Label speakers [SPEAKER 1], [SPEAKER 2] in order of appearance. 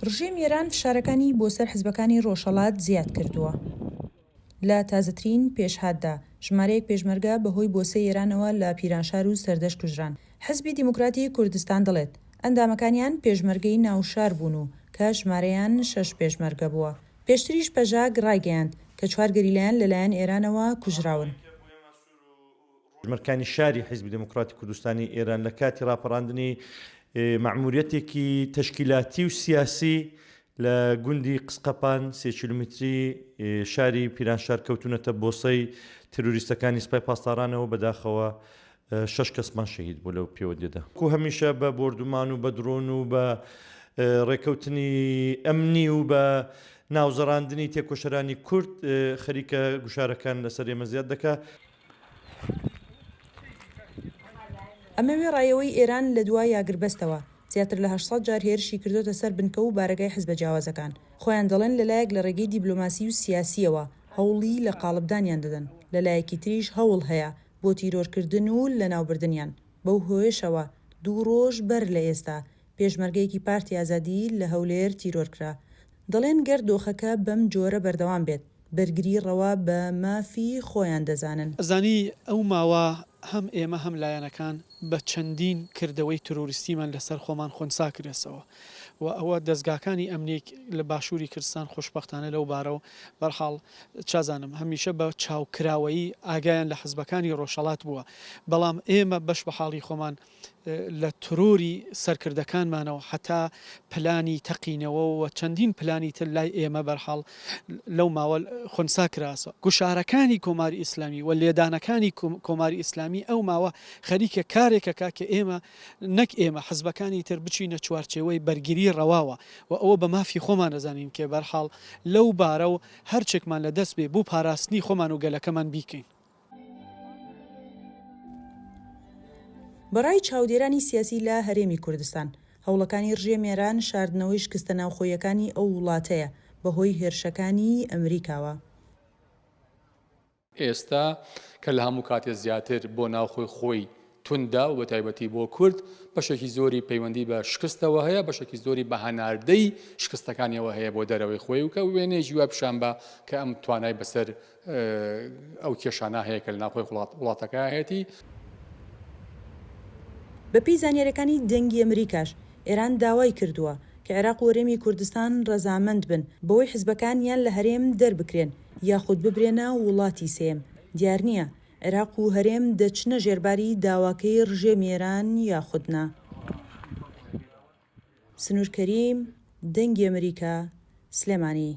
[SPEAKER 1] ڕژێم ئێران فشارەکانی بۆ سەر حیزبەکانی ڕۆژهەڵات زیاد کردووە. لە تازەترین پێشهاتدا ژمارەیەک پێشمەرگە بەهۆی بۆسەی ئێرانەوە لە پیرانشار و سەردەش کوژران. حیزبی دیموکراتی کوردستان دەڵێت ئەندامەکانیان پێشمەرگەی ناوشار بوون و کە ژمارەیان 6 پێشمەرگە بووە. پێشتریش پەژاگ ڕایگەیاند کە 4 گەریلایەن لەلایەن ئێرانەوە کوژراون.
[SPEAKER 2] ژمارەکانی شاری حیزبی دیموکراتی کوردستانی ئێران لە کاتی ڕاپەڕاندنی مەعموریەتێکی تەشکیلاتی و سیاسی لە گوندی قسقەپان 3 کیلومتری شاری پیرانشار کەوتونەتە بۆسەی تروریستەکانی سپای پاسدارانەوە بەداخەوە 6 کەسمان شەهید بوو لەو پەیوەندیدا. هەمیشە بە بردومان و بە درۆن و بە ڕێکەوتنی ئەمنی و بە ناوزەڕاندنی تێکۆشەرانی کورد خەریکە گوشارەکان لەسەر ئێمە زیاد دەکات.
[SPEAKER 1] ئەمەوێ ڕایەوەی ئێران لە دوای یاگربەستەوە زیاتر لە 800 جار هێرشی کردوتە سەر بنکە و بارگای حیزبە جیاوازەکان. خۆیان دەڵێن لەلایەک لە ڕێگەی دیبلۆماسی و سیاسیەوە هەوڵی لە قاڵبدانیان دەدەن، لەلایەکی تریش هەوڵ هەیە بۆ تیرۆرکردن و لە ناوبردنیان. بەو هۆیشەوە 2 ڕۆژ بەر لە ئێستا پێشمەرگەیەکی پارتی ئازادی لە هەولێر تیرۆرکرا. دەڵێن گەر دۆخەکە بەم جۆرە بەردەوام بێت بەرگری ڕەوا بە مافی خۆیان دەزانن.
[SPEAKER 3] ئەزانی ئەو ماوە هەم ئێمە هەم لایەنەکان بە چەندین کردەوەی تروریستیمان لەسەر خۆمان خۆنسا کرێسەوە و ئەوە دەستگاکانی ئەمنیک لە باشووری کوردستان خۆشبەختانە لەو بارەوە بەرحاڵ چازانم هەمیشە بە چاوکراوەیی ئاگایان لە حیزبەکانی ڕۆژهەڵات بووە، بەڵام ئێمە بەش بە حاڵی خۆمان لە تروری سەرکردەکانمانەوە حتا پلانی تەقینەوە و چەندین پلانی تر لای ئێمە بەرحاڵ لەو ماوە خۆنسا کراسە. گوشارەکانی کۆماری ئیسلامی و لێدانەکانی کۆماری ئیسلامی ئەو ماوە خەریکە کارێکەکە کە ئێمە نەک ئێمە حیزبەکانی تر بچینە چوارچێوەی بەرگری ڕەواوە و ئەوە بە مافی خۆمان دەزانین کە بەرحاڵ لەو بارە و هەرچێکمان لە دەست بێ بوو پاراستنی خۆمان و گەلەکەمان بیکەین.
[SPEAKER 1] بەڕای چاودێرانی سیاسی لە هەرێمی کوردستان هەوڵەکانی ڕژێم ئێران شاردنەوەی شکستە ناوخۆیەکانی ئەو وڵاتەیە بەهۆی هێرشەکانی ئەمریکاوە.
[SPEAKER 4] ئێستا کە لە هەموو کاتێ زیاتر بۆ ناوخۆی خۆی توندا و بە تایبەتی بۆ کورد بەشێکی زۆری پەیوەندی بە شکستەوە هەیە، بەشێکی زۆری بە هەناردەی شکستەکانیەوە هەیە بۆ دەرەوەی خۆی و کە وێنێژی وە پیشان بە کە ئەم توانای بەسەر ئەو کێشانە هەیە کە لە ناوخۆی وڵاتەکە هەیەی.
[SPEAKER 1] بەپێی زانیاریەکانی دەنگی ئەمریکاش ئێران داوای کردووە کە عێراق و هەرێمی کوردستان ڕەزامەند بن بەوەی حیزبەکان یان لە هەرێم دەربکرێن یاخود ببرێنە وڵاتی سێم. دیار نییە عێراق و هەرێم دەچنە ژێرباری داواکەی ڕژێم ئێران یاخودنا. سنوور کەریم، دەنگی ئەمریکا، سلێمانی.